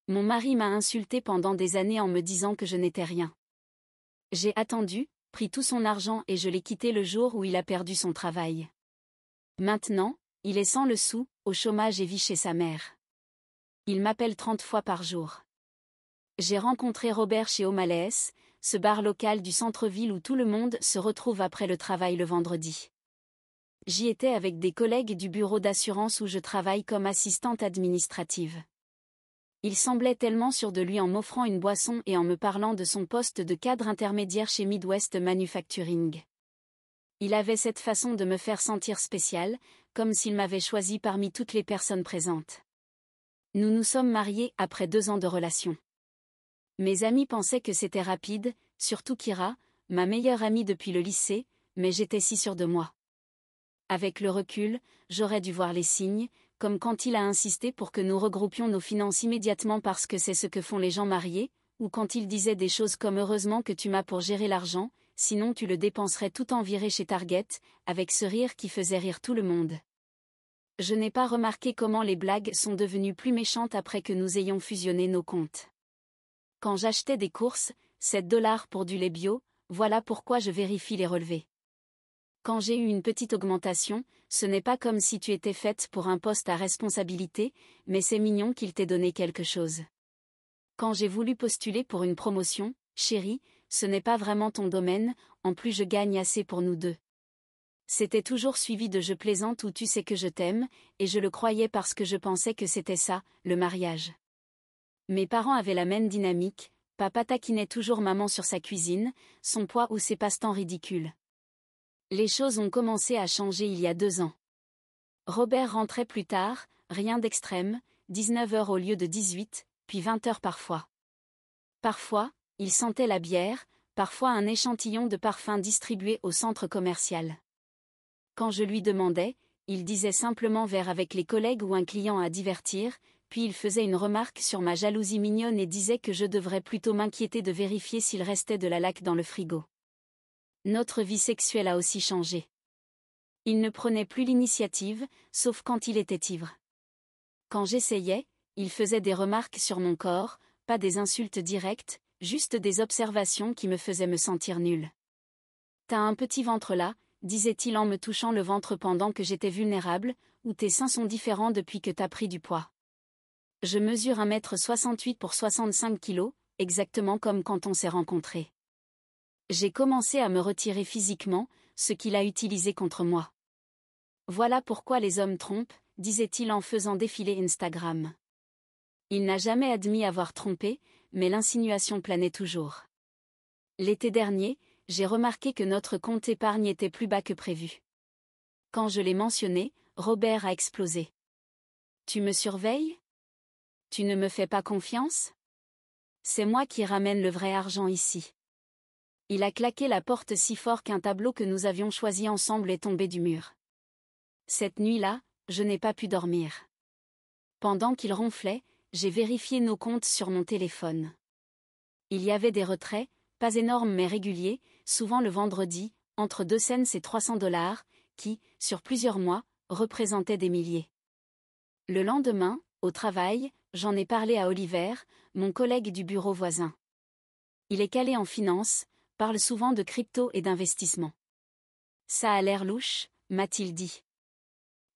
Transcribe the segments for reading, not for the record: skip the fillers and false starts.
Mon mari m'a insulté pendant des années en me disant que je n'étais rien. J'ai attendu, pris tout son argent et je l'ai quitté le jour où il a perdu son travail. Maintenant, il est sans le sou, au chômage et vit chez sa mère. Il m'appelle 30 fois par jour. J'ai rencontré Robert chez O'Malley's, ce bar local du centre-ville où tout le monde se retrouve après le travail le vendredi. J'y étais avec des collègues du bureau d'assurance où je travaille comme assistante administrative. Il semblait tellement sûr de lui en m'offrant une boisson et en me parlant de son poste de cadre intermédiaire chez Midwest Manufacturing. Il avait cette façon de me faire sentir spécial, comme s'il m'avait choisi parmi toutes les personnes présentes. Nous nous sommes mariés après 2 ans de relation. Mes amis pensaient que c'était rapide, surtout Kira, ma meilleure amie depuis le lycée, mais j'étais si sûre de moi. Avec le recul, j'aurais dû voir les signes, comme quand il a insisté pour que nous regroupions nos finances immédiatement parce que c'est ce que font les gens mariés, ou quand il disait des choses comme « heureusement que tu m'as pour gérer l'argent, sinon tu le dépenserais tout en viré chez Target », avec ce rire qui faisait rire tout le monde. Je n'ai pas remarqué comment les blagues sont devenues plus méchantes après que nous ayons fusionné nos comptes. Quand j'achetais des courses, 7 $ pour du lait bio, voilà pourquoi je vérifie les relevés. Quand j'ai eu une petite augmentation, ce n'est pas comme si tu étais faite pour un poste à responsabilité, mais c'est mignon qu'il t'ait donné quelque chose. Quand j'ai voulu postuler pour une promotion, chérie, ce n'est pas vraiment ton domaine, en plus je gagne assez pour nous deux. C'était toujours suivi de je plaisante ou tu sais que je t'aime, et je le croyais parce que je pensais que c'était ça, le mariage. Mes parents avaient la même dynamique, papa taquinait toujours maman sur sa cuisine, son poids ou ses passe-temps ridicules. Les choses ont commencé à changer il y a 2 ans. Robert rentrait plus tard, rien d'extrême, 19 h au lieu de 18, puis 20 h parfois. Parfois, il sentait la bière, parfois un échantillon de parfum distribué au centre commercial. Quand je lui demandais, il disait simplement verre avec les collègues ou un client à divertir, puis il faisait une remarque sur ma jalousie mignonne et disait que je devrais plutôt m'inquiéter de vérifier s'il restait de la laque dans le frigo. Notre vie sexuelle a aussi changé. Il ne prenait plus l'initiative, sauf quand il était ivre. Quand j'essayais, il faisait des remarques sur mon corps, pas des insultes directes, juste des observations qui me faisaient me sentir nulle. « T'as un petit ventre là », disait-il en me touchant le ventre pendant que j'étais vulnérable, ou tes seins sont différents depuis que t'as pris du poids. Je mesure 1,68 m pour 65 kg, exactement comme quand on s'est rencontrés. J'ai commencé à me retirer physiquement, ce qu'il a utilisé contre moi. Voilà pourquoi les hommes trompent, disait-il en faisant défiler Instagram. Il n'a jamais admis avoir trompé, mais l'insinuation planait toujours. L'été dernier, j'ai remarqué que notre compte épargne était plus bas que prévu. Quand je l'ai mentionné, Robert a explosé. « Tu me surveilles ? Tu ne me fais pas confiance ? C'est moi qui ramène le vrai argent ici. » Il a claqué la porte si fort qu'un tableau que nous avions choisi ensemble est tombé du mur. Cette nuit-là, je n'ai pas pu dormir. Pendant qu'il ronflait, j'ai vérifié nos comptes sur mon téléphone. Il y avait des retraits, pas énormes mais réguliers, souvent le vendredi, entre 2 cents et 300 $, qui, sur plusieurs mois, représentaient des milliers. Le lendemain, au travail, j'en ai parlé à Oliver, mon collègue du bureau voisin. Il est calé en finance, parle souvent de crypto et d'investissement. Ça a l'air louche, m'a-t-il dit.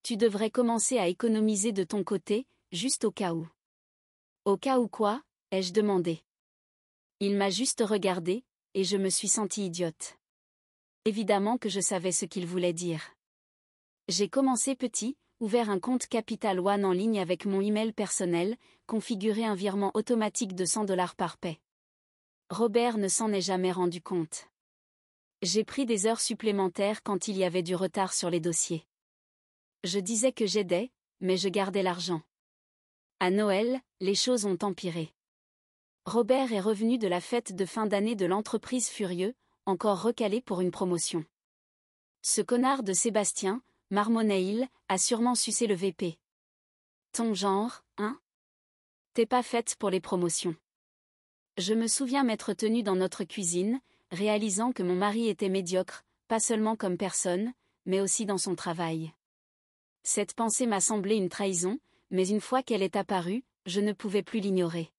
Tu devrais commencer à économiser de ton côté, juste au cas où. Au cas où quoi, ai-je demandé. Il m'a juste regardé, et je me suis sentie idiote. Évidemment que je savais ce qu'il voulait dire. J'ai commencé petit, ouvert un compte Capital One en ligne avec mon email personnel, configuré un virement automatique de 100 $ par paie. Robert ne s'en est jamais rendu compte. J'ai pris des heures supplémentaires quand il y avait du retard sur les dossiers. Je disais que j'aidais, mais je gardais l'argent. À Noël, les choses ont empiré. Robert est revenu de la fête de fin d'année de l'entreprise furieux, encore recalé pour une promotion. Ce connard de Sébastien, marmonnait-il, a sûrement sucé le VP. Ton genre, hein ? T'es pas faite pour les promotions. Je me souviens m'être tenue dans notre cuisine, réalisant que mon mari était médiocre, pas seulement comme personne, mais aussi dans son travail. Cette pensée m'a semblé une trahison, mais une fois qu'elle est apparue, je ne pouvais plus l'ignorer.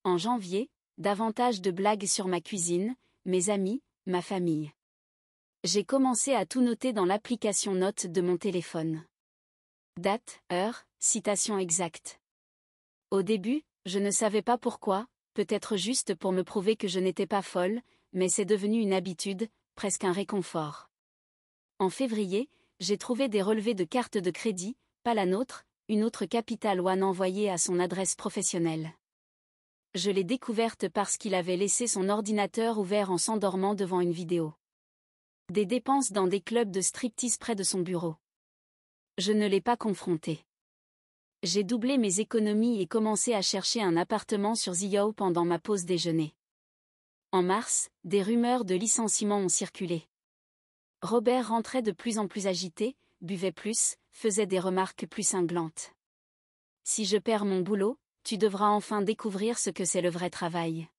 En janvier, davantage de blagues sur ma cuisine, mes amis, ma famille. J'ai commencé à tout noter dans l'application Notes de mon téléphone. Date, heure, citation exacte. Au début, je ne savais pas pourquoi, peut-être juste pour me prouver que je n'étais pas folle, mais c'est devenu une habitude, presque un réconfort. En février, j'ai trouvé des relevés de carte de crédit, pas la nôtre, une autre Capital One envoyée à son adresse professionnelle. Je l'ai découverte parce qu'il avait laissé son ordinateur ouvert en s'endormant devant une vidéo. Des dépenses dans des clubs de striptease près de son bureau. Je ne l'ai pas confronté. J'ai doublé mes économies et commencé à chercher un appartement sur Zillow pendant ma pause déjeuner. En mars, des rumeurs de licenciement ont circulé. Robert rentrait de plus en plus agité, buvait plus, faisait des remarques plus cinglantes. Si je perds mon boulot, tu devras enfin découvrir ce que c'est le vrai travail.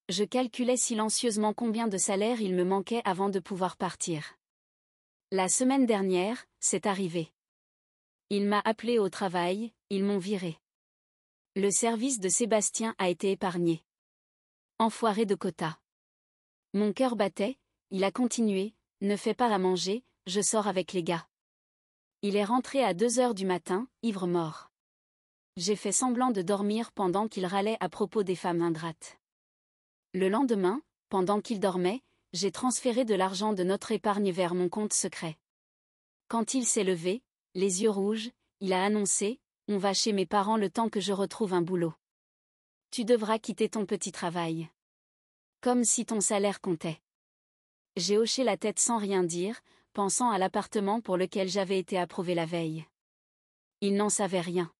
Je calculais silencieusement combien de salaire il me manquait avant de pouvoir partir. La semaine dernière, c'est arrivé. Il m'a appelé au travail, ils m'ont viré. Le service de Sébastien a été épargné. Enfoiré de quota. Mon cœur battait, il a continué, ne fais pas à manger, je sors avec les gars. Il est rentré à 2h du matin, ivre mort. J'ai fait semblant de dormir pendant qu'il râlait à propos des femmes ingrates. Le lendemain, pendant qu'il dormait, j'ai transféré de l'argent de notre épargne vers mon compte secret. Quand il s'est levé, les yeux rouges, il a annoncé « On va chez mes parents le temps que je retrouve un boulot. Tu devras quitter ton petit travail. » Comme si ton salaire comptait. J'ai hoché la tête sans rien dire, pensant à l'appartement pour lequel j'avais été approuvé la veille. Il n'en savait rien.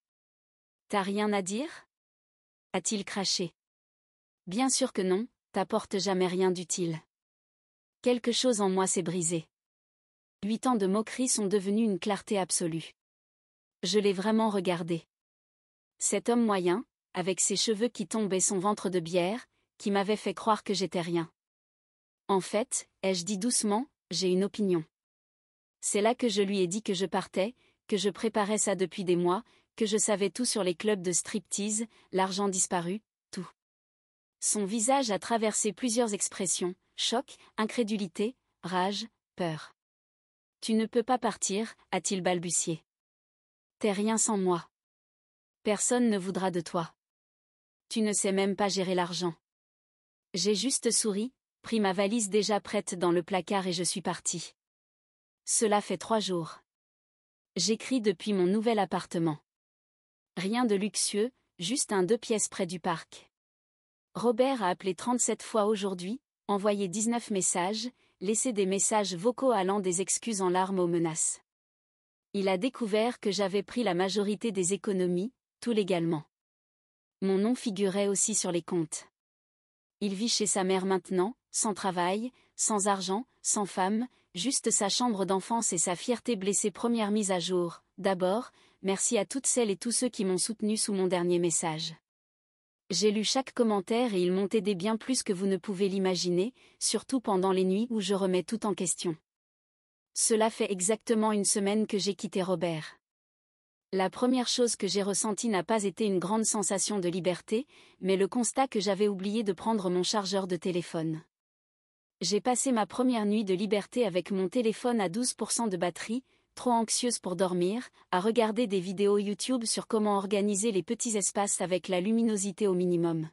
« T'as rien à dire ?» a-t-il craché. Bien sûr que non, t'apportes jamais rien d'utile. Quelque chose en moi s'est brisé. 8 ans de moquerie sont devenus une clarté absolue. Je l'ai vraiment regardé. Cet homme moyen, avec ses cheveux qui tombent et son ventre de bière, qui m'avait fait croire que j'étais rien. En fait, ai-je dit doucement, j'ai une opinion. C'est là que je lui ai dit que je partais, que je préparais ça depuis des mois, que je savais tout sur les clubs de striptease, l'argent disparu, tout. Son visage a traversé plusieurs expressions, choc, incrédulité, rage, peur. Tu ne peux pas partir, a-t-il balbutié. T'es rien sans moi. Personne ne voudra de toi. Tu ne sais même pas gérer l'argent. J'ai juste souri, pris ma valise déjà prête dans le placard et je suis parti. Cela fait 3 jours. J'écris depuis mon nouvel appartement. Rien de luxueux, juste un 2 pièces près du parc. Robert a appelé 37 fois aujourd'hui, envoyé 19 messages, laissé des messages vocaux allant des excuses en larmes aux menaces. Il a découvert que j'avais pris la majorité des économies, tout légalement. Mon nom figurait aussi sur les comptes. Il vit chez sa mère maintenant, sans travail, sans argent, sans femme, juste sa chambre d'enfance et sa fierté blessée. Première mise à jour. D'abord, merci à toutes celles et tous ceux qui m'ont soutenu sous mon dernier message. J'ai lu chaque commentaire et ils m'ont aidé bien plus que vous ne pouvez l'imaginer, surtout pendant les nuits où je remets tout en question. Cela fait exactement 1 semaine que j'ai quitté Robert. La première chose que j'ai ressentie n'a pas été une grande sensation de liberté, mais le constat que j'avais oublié de prendre mon chargeur de téléphone. J'ai passé ma première nuit de liberté avec mon téléphone à 12% de batterie, trop anxieuse pour dormir, à regarder des vidéos YouTube sur comment organiser les petits espaces avec la luminosité au minimum.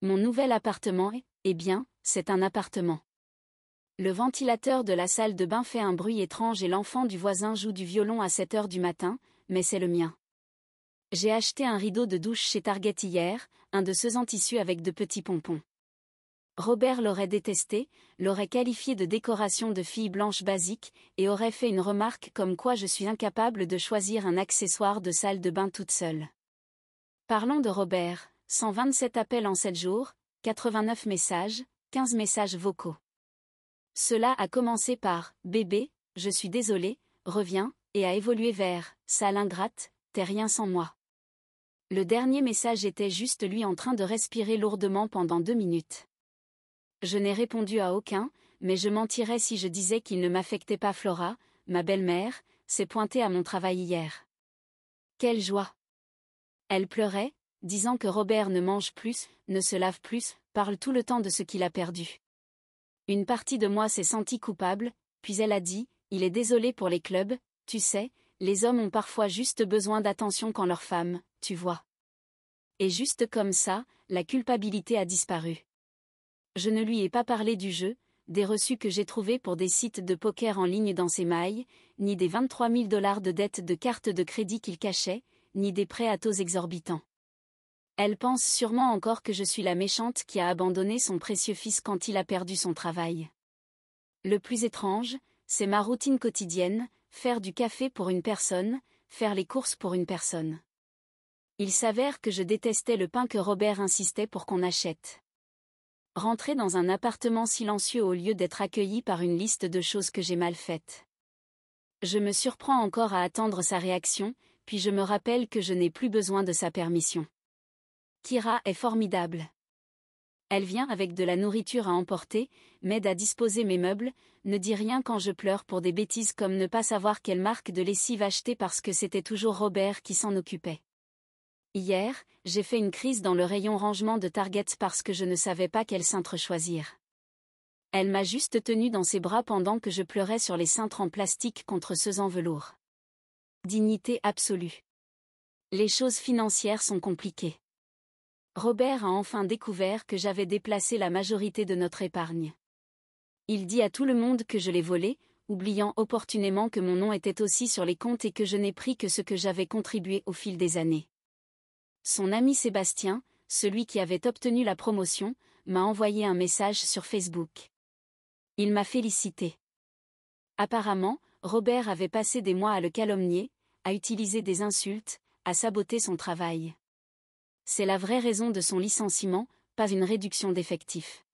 Mon nouvel appartement eh bien, c'est un appartement. Le ventilateur de la salle de bain fait un bruit étrange et l'enfant du voisin joue du violon à 7h du matin, mais c'est le mien. J'ai acheté un rideau de douche chez Target hier, un de ceux en tissu avec de petits pompons. Robert l'aurait détesté, l'aurait qualifié de décoration de fille blanche basique, et aurait fait une remarque comme quoi je suis incapable de choisir un accessoire de salle de bain toute seule. Parlons de Robert, 127 appels en 7 jours, 89 messages, 15 messages vocaux. Cela a commencé par « Bébé, je suis désolé, reviens » et a évolué vers « Sale ingrate, t'es rien sans moi ». Le dernier message était juste lui en train de respirer lourdement pendant 2 minutes. Je n'ai répondu à aucun, mais je mentirais si je disais qu'il ne m'affectait pas. Flora, ma belle-mère, s'est pointée à mon travail hier. Quelle joie! Elle pleurait, disant que Robert ne mange plus, ne se lave plus, parle tout le temps de ce qu'il a perdu. Une partie de moi s'est sentie coupable, puis elle a dit, il est désolé pour les clubs, tu sais, les hommes ont parfois juste besoin d'attention quand leur femme, tu vois. Et juste comme ça, la culpabilité a disparu. Je ne lui ai pas parlé du jeu, des reçus que j'ai trouvés pour des sites de poker en ligne dans ses mailles, ni des 23 000 $ de dettes de carte de crédit qu'il cachait, ni des prêts à taux exorbitants. Elle pense sûrement encore que je suis la méchante qui a abandonné son précieux fils quand il a perdu son travail. Le plus étrange, c'est ma routine quotidienne, faire du café pour une personne, faire les courses pour une personne. Il s'avère que je détestais le pain que Robert insistait pour qu'on achète. Rentrer dans un appartement silencieux au lieu d'être accueilli par une liste de choses que j'ai mal faites. Je me surprends encore à attendre sa réaction, puis je me rappelle que je n'ai plus besoin de sa permission. Kira est formidable. Elle vient avec de la nourriture à emporter, m'aide à disposer mes meubles, ne dit rien quand je pleure pour des bêtises comme ne pas savoir quelle marque de lessive acheter parce que c'était toujours Robert qui s'en occupait. Hier, j'ai fait une crise dans le rayon rangement de Target parce que je ne savais pas quel cintre choisir. Elle m'a juste tenue dans ses bras pendant que je pleurais sur les cintres en plastique contre ceux en velours. Dignité absolue. Les choses financières sont compliquées. Robert a enfin découvert que j'avais déplacé la majorité de notre épargne. Il dit à tout le monde que je l'ai volé, oubliant opportunément que mon nom était aussi sur les comptes et que je n'ai pris que ce que j'avais contribué au fil des années. Son ami Sébastien, celui qui avait obtenu la promotion, m'a envoyé un message sur Facebook. Il m'a félicité. Apparemment, Robert avait passé des mois à le calomnier, à utiliser des insultes, à saboter son travail. C'est la vraie raison de son licenciement, pas une réduction d'effectifs.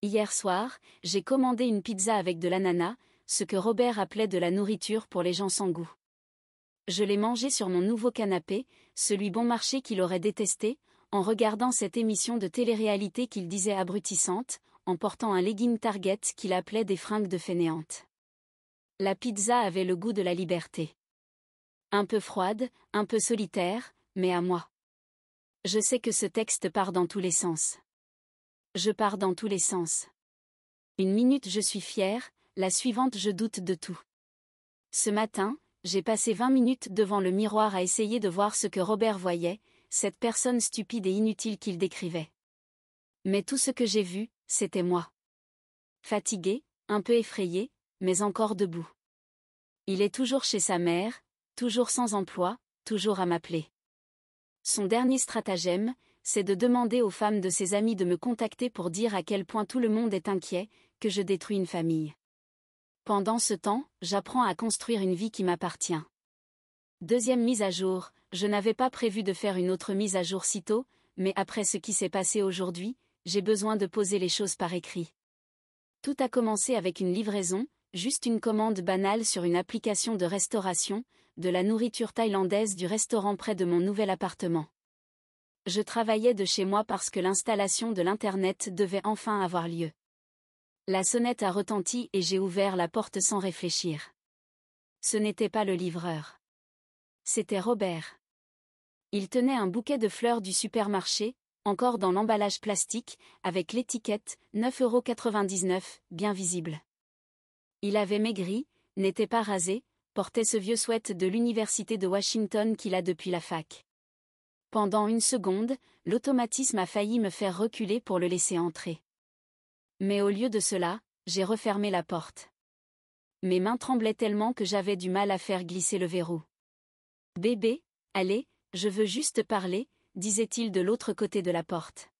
Hier soir, j'ai commandé une pizza avec de l'ananas, ce que Robert appelait de la nourriture pour les gens sans goût. Je l'ai mangé sur mon nouveau canapé, celui bon marché qu'il aurait détesté, en regardant cette émission de télé-réalité qu'il disait abrutissante, en portant un legging Target qu'il appelait des fringues de fainéante. La pizza avait le goût de la liberté. Un peu froide, un peu solitaire, mais à moi. Je sais que ce texte part dans tous les sens. Je pars dans tous les sens. Une minute je suis fière, la suivante je doute de tout. Ce matin, j'ai passé 20 minutes devant le miroir à essayer de voir ce que Robert voyait, cette personne stupide et inutile qu'il décrivait. Mais tout ce que j'ai vu, c'était moi. Fatigué, un peu effrayé, mais encore debout. Il est toujours chez sa mère, toujours sans emploi, toujours à m'appeler. Son dernier stratagème, c'est de demander aux femmes de ses amis de me contacter pour dire à quel point tout le monde est inquiet, que je détruis une famille. Pendant ce temps, j'apprends à construire une vie qui m'appartient. Deuxième mise à jour, je n'avais pas prévu de faire une autre mise à jour si tôt, mais après ce qui s'est passé aujourd'hui, j'ai besoin de poser les choses par écrit. Tout a commencé avec une livraison, juste une commande banale sur une application de restauration, de la nourriture thaïlandaise du restaurant près de mon nouvel appartement. Je travaillais de chez moi parce que l'installation de l'Internet devait enfin avoir lieu. La sonnette a retenti et j'ai ouvert la porte sans réfléchir. Ce n'était pas le livreur. C'était Robert. Il tenait un bouquet de fleurs du supermarché, encore dans l'emballage plastique, avec l'étiquette 9,99 €, bien visible. Il avait maigri, n'était pas rasé, portait ce vieux sweat de l'université de Washington qu'il a depuis la fac. Pendant une seconde, l'automatisme a failli me faire reculer pour le laisser entrer. Mais au lieu de cela, j'ai refermé la porte. Mes mains tremblaient tellement que j'avais du mal à faire glisser le verrou. « Bébé, allez, je veux juste parler », disait-il de l'autre côté de la porte.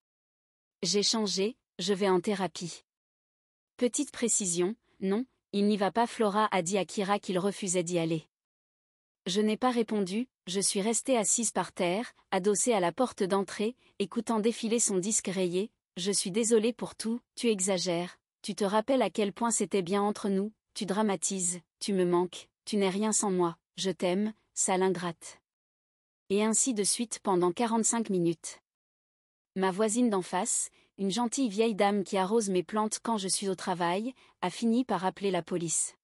J'ai changé, je vais en thérapie. Petite précision, non, il n'y va pas. Flora a dit à Kira qu'il refusait d'y aller. Je n'ai pas répondu, je suis restée assise par terre, adossée à la porte d'entrée, écoutant défiler son disque rayé. Je suis désolée pour tout, tu exagères, tu te rappelles à quel point c'était bien entre nous, tu dramatises, tu me manques, tu n'es rien sans moi, je t'aime, sale ingrate. Et ainsi de suite pendant 45 minutes. Ma voisine d'en face, une gentille vieille dame qui arrose mes plantes quand je suis au travail, a fini par appeler la police.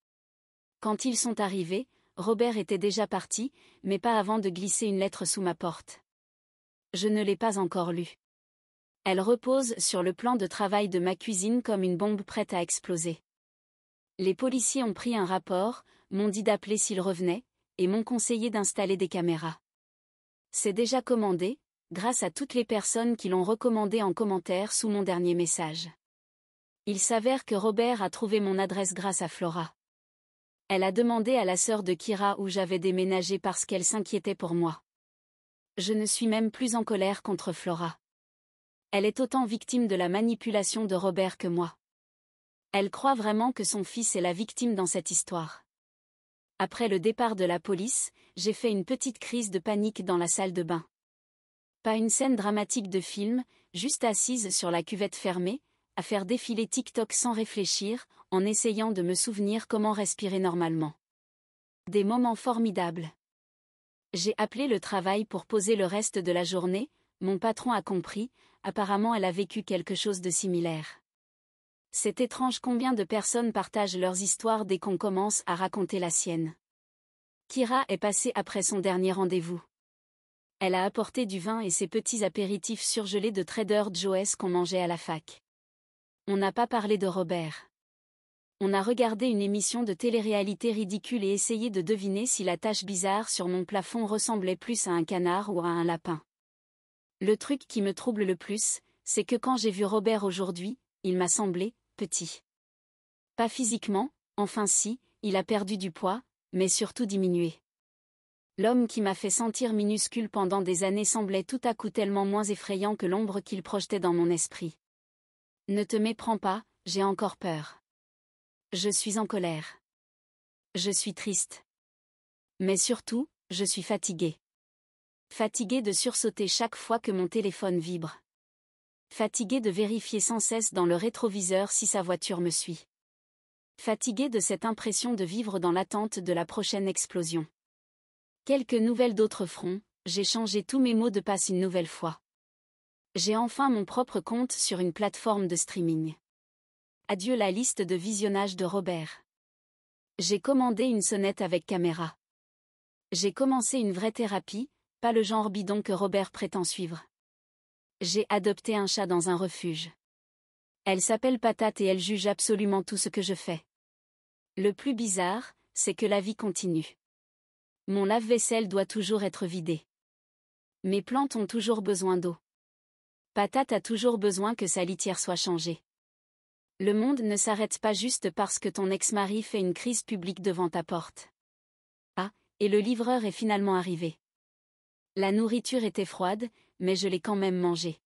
Quand ils sont arrivés, Robert était déjà parti, mais pas avant de glisser une lettre sous ma porte. Je ne l'ai pas encore lue. Elle repose sur le plan de travail de ma cuisine comme une bombe prête à exploser. Les policiers ont pris un rapport, m'ont dit d'appeler s'ils revenaient, et m'ont conseillé d'installer des caméras. C'est déjà commandé, grâce à toutes les personnes qui l'ont recommandé en commentaire sous mon dernier message. Il s'avère que Robert a trouvé mon adresse grâce à Flora. Elle a demandé à la sœur de Kira où j'avais déménagé parce qu'elle s'inquiétait pour moi. Je ne suis même plus en colère contre Flora. Elle est autant victime de la manipulation de Robert que moi. Elle croit vraiment que son fils est la victime dans cette histoire. Après le départ de la police, j'ai fait une petite crise de panique dans la salle de bain. Pas une scène dramatique de film, juste assise sur la cuvette fermée, à faire défiler TikTok sans réfléchir, en essayant de me souvenir comment respirer normalement. Des moments formidables. J'ai appelé le travail pour poser le reste de la journée, mon patron a compris, apparemment elle a vécu quelque chose de similaire. C'est étrange combien de personnes partagent leurs histoires dès qu'on commence à raconter la sienne. Kira est passée après son dernier rendez-vous. Elle a apporté du vin et ses petits apéritifs surgelés de Trader Joe's qu'on mangeait à la fac. On n'a pas parlé de Robert. On a regardé une émission de télé-réalité ridicule et essayé de deviner si la tache bizarre sur mon plafond ressemblait plus à un canard ou à un lapin. Le truc qui me trouble le plus, c'est que quand j'ai vu Robert aujourd'hui, il m'a semblé petit. Pas physiquement, enfin si, il a perdu du poids, mais surtout diminué. L'homme qui m'a fait sentir minuscule pendant des années semblait tout à coup tellement moins effrayant que l'ombre qu'il projetait dans mon esprit. Ne te méprends pas, j'ai encore peur. Je suis en colère. Je suis triste. Mais surtout, je suis fatiguée. Fatiguée de sursauter chaque fois que mon téléphone vibre. Fatiguée de vérifier sans cesse dans le rétroviseur si sa voiture me suit. Fatiguée de cette impression de vivre dans l'attente de la prochaine explosion. Quelques nouvelles d'autres fronts, j'ai changé tous mes mots de passe une nouvelle fois. J'ai enfin mon propre compte sur une plateforme de streaming. Adieu la liste de visionnage de Robert. J'ai commandé une sonnette avec caméra. J'ai commencé une vraie thérapie, pas le genre bidon que Robert prétend suivre. J'ai adopté un chat dans un refuge. Elle s'appelle Patate et elle juge absolument tout ce que je fais. Le plus bizarre, c'est que la vie continue. Mon lave-vaisselle doit toujours être vidé. Mes plantes ont toujours besoin d'eau. Patate a toujours besoin que sa litière soit changée. Le monde ne s'arrête pas juste parce que ton ex-mari fait une crise publique devant ta porte. Ah, et le livreur est finalement arrivé. La nourriture était froide, mais je l'ai quand même mangée.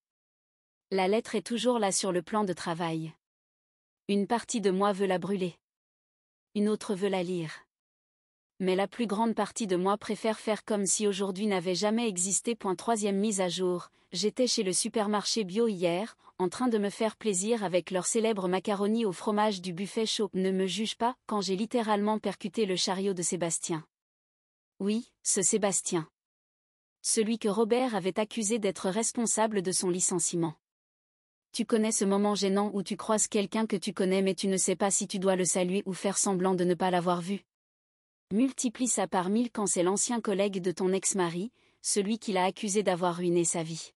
La lettre est toujours là sur le plan de travail. Une partie de moi veut la brûler. Une autre veut la lire. Mais la plus grande partie de moi préfère faire comme si aujourd'hui n'avait jamais existé. Troisième mise à jour, j'étais chez le supermarché bio hier, en train de me faire plaisir avec leur célèbre macaroni au fromage du buffet chaud. Ne me juge pas, quand j'ai littéralement percuté le chariot de Sébastien. Oui, ce Sébastien. Celui que Robert avait accusé d'être responsable de son licenciement. Tu connais ce moment gênant où tu croises quelqu'un que tu connais mais tu ne sais pas si tu dois le saluer ou faire semblant de ne pas l'avoir vu. Multiplie ça par 1000 quand c'est l'ancien collègue de ton ex-mari, celui qui l'a accusé d'avoir ruiné sa vie.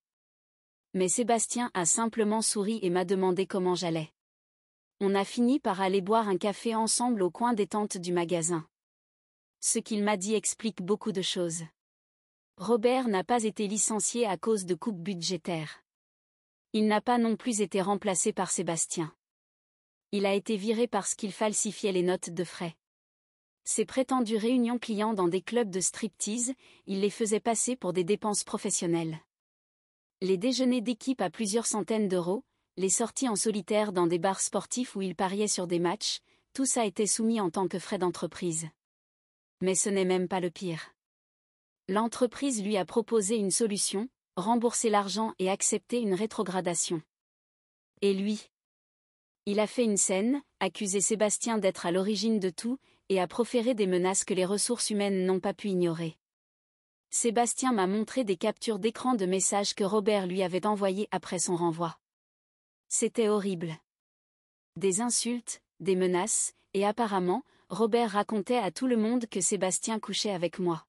Mais Sébastien a simplement souri et m'a demandé comment j'allais. On a fini par aller boire un café ensemble au coin des tentes du magasin. Ce qu'il m'a dit explique beaucoup de choses. Robert n'a pas été licencié à cause de coupes budgétaires. Il n'a pas non plus été remplacé par Sébastien. Il a été viré parce qu'il falsifiait les notes de frais. Ses prétendues réunions clients dans des clubs de striptease, il les faisait passer pour des dépenses professionnelles. Les déjeuners d'équipe à plusieurs centaines d'euros, les sorties en solitaire dans des bars sportifs où il pariait sur des matchs, tout ça était soumis en tant que frais d'entreprise. Mais ce n'est même pas le pire. L'entreprise lui a proposé une solution, rembourser l'argent et accepter une rétrogradation. Et lui? Il a fait une scène, accusé Sébastien d'être à l'origine de tout, et a proféré des menaces que les ressources humaines n'ont pas pu ignorer. Sébastien m'a montré des captures d'écran de messages que Robert lui avait envoyés après son renvoi. C'était horrible. Des insultes, des menaces, et apparemment, Robert racontait à tout le monde que Sébastien couchait avec moi.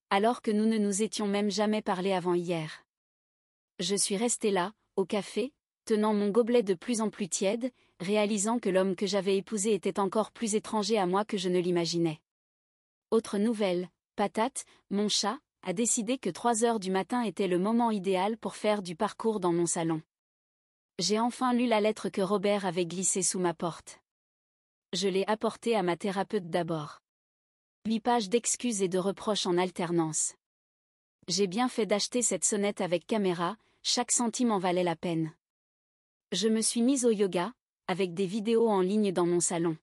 Alors que nous ne nous étions même jamais parlé avant hier. Je suis restée là, au café, tenant mon gobelet de plus en plus tiède, réalisant que l'homme que j'avais épousé était encore plus étranger à moi que je ne l'imaginais. Autre nouvelle, Patate, mon chat, a décidé que 3 heures du matin était le moment idéal pour faire du parcours dans mon salon. J'ai enfin lu la lettre que Robert avait glissée sous ma porte. Je l'ai apportée à ma thérapeute d'abord. 8 pages d'excuses et de reproches en alternance. J'ai bien fait d'acheter cette sonnette avec caméra, chaque centime en valait la peine. Je me suis mise au yoga, avec des vidéos en ligne dans mon salon.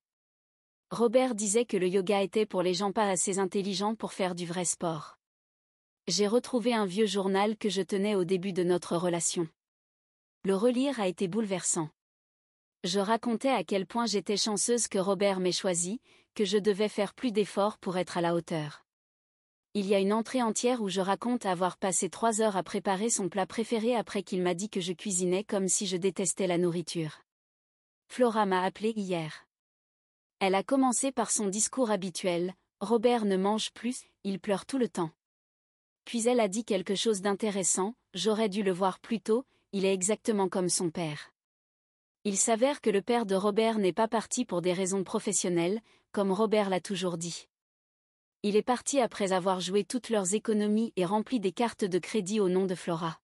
Robert disait que le yoga était pour les gens pas assez intelligents pour faire du vrai sport. J'ai retrouvé un vieux journal que je tenais au début de notre relation. Le relire a été bouleversant. Je racontais à quel point j'étais chanceuse que Robert m'ait choisi, que je devais faire plus d'efforts pour être à la hauteur. Il y a une entrée entière où je raconte avoir passé 3 heures à préparer son plat préféré après qu'il m'a dit que je cuisinais comme si je détestais la nourriture. Flora m'a appelé hier. Elle a commencé par son discours habituel, « Robert ne mange plus, il pleure tout le temps ». Puis elle a dit quelque chose d'intéressant, « J'aurais dû le voir plus tôt, il est exactement comme son père ». Il s'avère que le père de Robert n'est pas parti pour des raisons professionnelles, comme Robert l'a toujours dit. Il est parti après avoir joué toutes leurs économies et rempli des cartes de crédit au nom de Flora.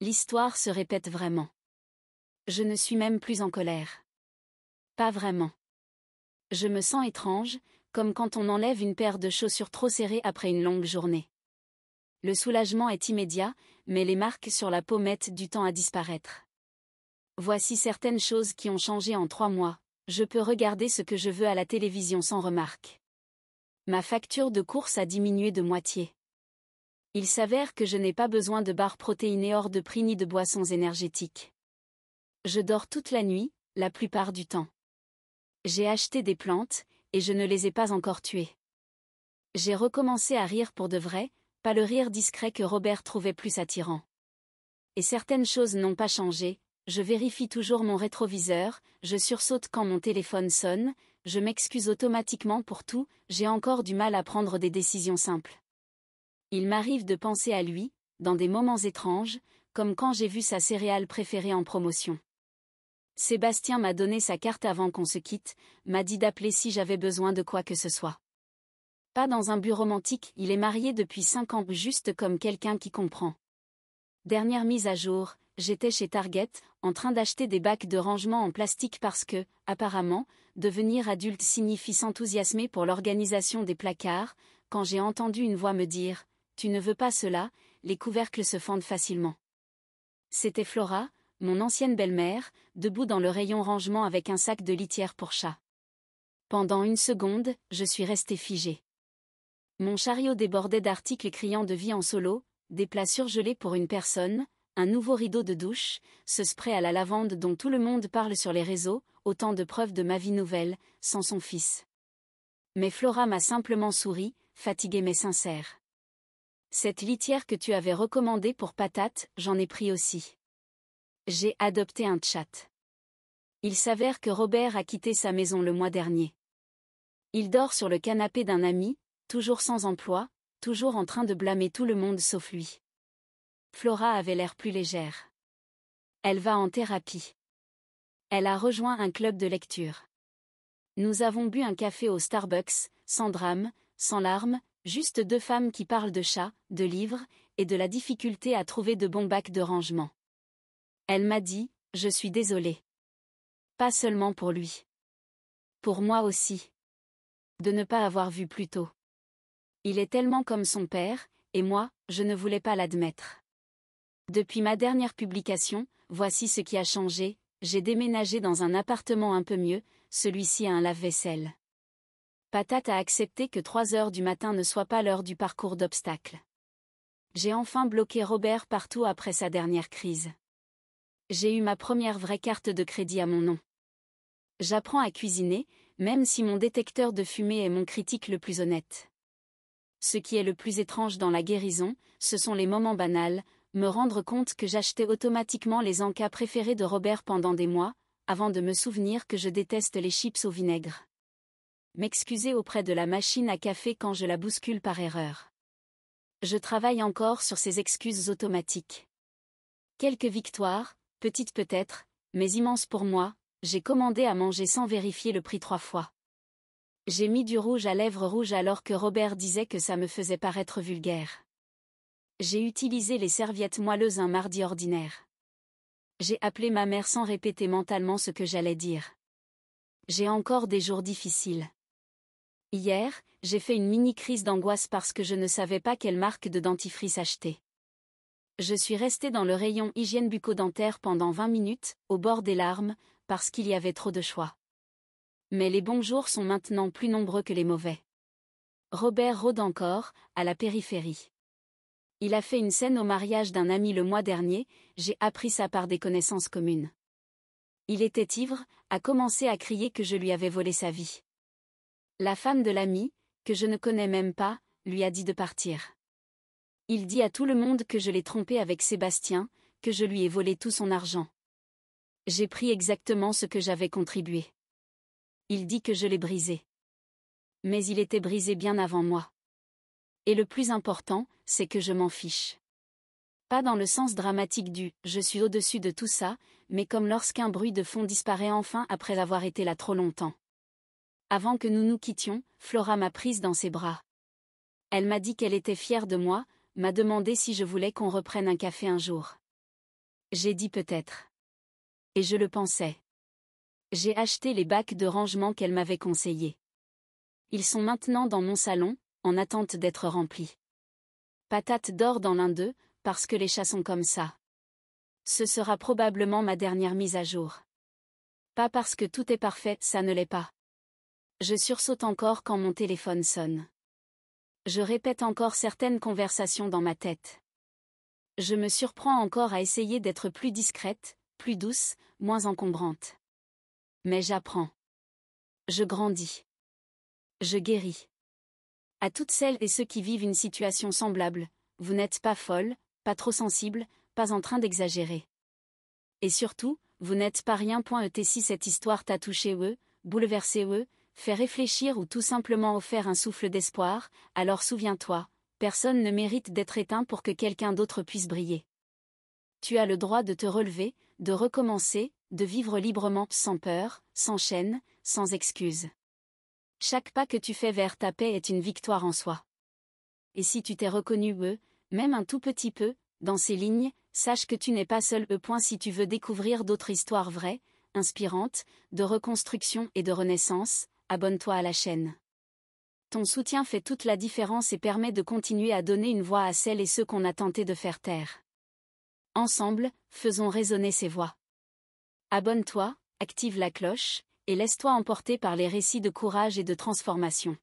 L'histoire se répète vraiment. Je ne suis même plus en colère. Pas vraiment. Je me sens étrange, comme quand on enlève une paire de chaussures trop serrées après une longue journée. Le soulagement est immédiat, mais les marques sur la peau mettent du temps à disparaître. Voici certaines choses qui ont changé en 3 mois, je peux regarder ce que je veux à la télévision sans remarque. Ma facture de course a diminué de moitié. Il s'avère que je n'ai pas besoin de barres protéinées hors de prix ni de boissons énergétiques. Je dors toute la nuit, la plupart du temps. J'ai acheté des plantes, et je ne les ai pas encore tuées. J'ai recommencé à rire pour de vrai, pas le rire discret que Robert trouvait plus attirant. Et certaines choses n'ont pas changé, je vérifie toujours mon rétroviseur, je sursaute quand mon téléphone sonne, je m'excuse automatiquement pour tout, j'ai encore du mal à prendre des décisions simples. Il m'arrive de penser à lui, dans des moments étranges, comme quand j'ai vu sa céréale préférée en promotion. Sébastien m'a donné sa carte avant qu'on se quitte, m'a dit d'appeler si j'avais besoin de quoi que ce soit. Pas dans un but romantique, il est marié depuis 5 ans juste comme quelqu'un qui comprend. Dernière mise à jour, j'étais chez Target, en train d'acheter des bacs de rangement en plastique parce que, apparemment, devenir adulte signifie s'enthousiasmer pour l'organisation des placards, quand j'ai entendu une voix me dire « Tu ne veux pas cela, les couvercles se fendent facilement ». C'était Flora, mon ancienne belle-mère, debout dans le rayon rangement avec un sac de litière pour chat. Pendant une seconde, je suis restée figée. Mon chariot débordait d'articles criant de vie en solo, des plats surgelés pour une personne, un nouveau rideau de douche, ce spray à la lavande dont tout le monde parle sur les réseaux, autant de preuves de ma vie nouvelle, sans son fils. Mais Flora m'a simplement souri, fatiguée mais sincère. Cette litière que tu avais recommandée pour Patate, j'en ai pris aussi. J'ai adopté un chat. Il s'avère que Robert a quitté sa maison le mois dernier. Il dort sur le canapé d'un ami, toujours sans emploi, toujours en train de blâmer tout le monde sauf lui. Flora avait l'air plus légère. Elle va en thérapie. Elle a rejoint un club de lecture. Nous avons bu un café au Starbucks, sans drame, sans larmes, juste 2 femmes qui parlent de chats, de livres, et de la difficulté à trouver de bons bacs de rangement. Elle m'a dit, je suis désolée. Pas seulement pour lui. Pour moi aussi. De ne pas avoir vu plus tôt. Il est tellement comme son père, et moi, je ne voulais pas l'admettre. Depuis ma dernière publication, voici ce qui a changé, j'ai déménagé dans un appartement un peu mieux, celui-ci a un lave-vaisselle. Patate a accepté que 3 heures du matin ne soit pas l'heure du parcours d'obstacles. J'ai enfin bloqué Robert partout après sa dernière crise. J'ai eu ma première vraie carte de crédit à mon nom. J'apprends à cuisiner, même si mon détecteur de fumée est mon critique le plus honnête. Ce qui est le plus étrange dans la guérison, ce sont les moments banals, me rendre compte que j'achetais automatiquement les encas préférés de Robert pendant des mois, avant de me souvenir que je déteste les chips au vinaigre. M'excuser auprès de la machine à café quand je la bouscule par erreur. Je travaille encore sur ces excuses automatiques. Quelques victoires, petites peut-être, mais immenses pour moi, j'ai commandé à manger sans vérifier le prix 3 fois. J'ai mis du rouge à lèvres rouge alors que Robert disait que ça me faisait paraître vulgaire. J'ai utilisé les serviettes moelleuses un mardi ordinaire. J'ai appelé ma mère sans répéter mentalement ce que j'allais dire. J'ai encore des jours difficiles. Hier, j'ai fait une mini-crise d'angoisse parce que je ne savais pas quelle marque de dentifrice acheter. Je suis restée dans le rayon hygiène bucco-dentaire pendant 20 minutes, au bord des larmes, parce qu'il y avait trop de choix. Mais les bons jours sont maintenant plus nombreux que les mauvais. Robert rôde encore, à la périphérie. Il a fait une scène au mariage d'un ami le mois dernier, j'ai appris ça par des connaissances communes. Il était ivre, a commencé à crier que je lui avais volé sa vie. La femme de l'ami, que je ne connais même pas, lui a dit de partir. Il dit à tout le monde que je l'ai trompé avec Sébastien, que je lui ai volé tout son argent. J'ai pris exactement ce que j'avais contribué. Il dit que je l'ai brisé. Mais il était brisé bien avant moi. Et le plus important, c'est que je m'en fiche. Pas dans le sens dramatique du « je suis au-dessus de tout ça », mais comme lorsqu'un bruit de fond disparaît enfin après avoir été là trop longtemps. Avant que nous nous quittions, Flora m'a prise dans ses bras. Elle m'a dit qu'elle était fière de moi, m'a demandé si je voulais qu'on reprenne un café un jour. J'ai dit peut-être. Et je le pensais. J'ai acheté les bacs de rangement qu'elle m'avait conseillés. Ils sont maintenant dans mon salon, en attente d'être remplis. Patate dort dans l'un d'eux, parce que les chats sont comme ça. Ce sera probablement ma dernière mise à jour. Pas parce que tout est parfait, ça ne l'est pas. Je sursaute encore quand mon téléphone sonne. Je répète encore certaines conversations dans ma tête. Je me surprends encore à essayer d'être plus discrète, plus douce, moins encombrante. Mais j'apprends. Je grandis. Je guéris. À toutes celles et ceux qui vivent une situation semblable, vous n'êtes pas folle, pas trop sensible, pas en train d'exagérer. Et surtout, vous n'êtes pas rien. Si cette histoire t'a touché bouleversé fait réfléchir ou tout simplement offert un souffle d'espoir, alors souviens-toi, personne ne mérite d'être éteint pour que quelqu'un d'autre puisse briller. Tu as le droit de te relever, de recommencer, de vivre librement, sans peur, sans chaîne, sans excuse. Chaque pas que tu fais vers ta paix est une victoire en soi. Et si tu t'es reconnu même un tout petit peu, dans ces lignes, sache que tu n'es pas seul. Si tu veux découvrir d'autres histoires vraies, inspirantes, de reconstruction et de renaissance, abonne-toi à la chaîne. Ton soutien fait toute la différence et permet de continuer à donner une voix à celles et ceux qu'on a tenté de faire taire. Ensemble, faisons résonner ces voix. Abonne-toi, active la cloche, et laisse-toi emporter par les récits de courage et de transformation.